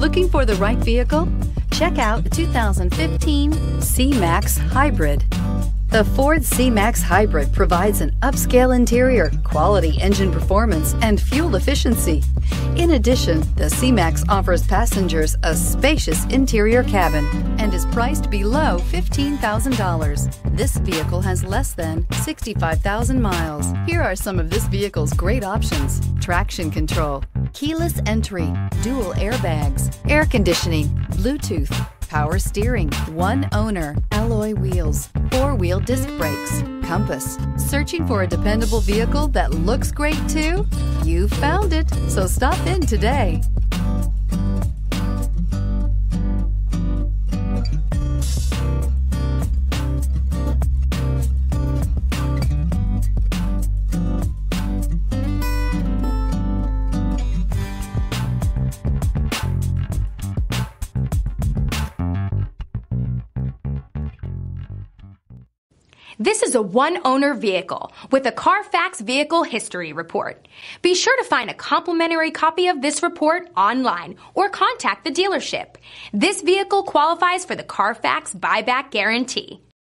Looking for the right vehicle? Check out the 2015 C-MAX Hybrid. The Ford C-MAX Hybrid provides an upscale interior, quality engine performance, and fuel efficiency. In addition, the C-MAX offers passengers a spacious interior cabin and is priced below $15,000. This vehicle has less than 65,000 miles. Here are some of this vehicle's great options: traction control, keyless entry, dual airbags, air conditioning, Bluetooth, power steering, one owner, alloy wheels, four-wheel disc brakes, compass. Searching for a dependable vehicle that looks great too? You found it, so stop in today. This is a one-owner vehicle with a CARFAX Vehicle History Report. Be sure to find a complimentary copy of this report online or contact the dealership. This vehicle qualifies for the CARFAX Buyback Guarantee.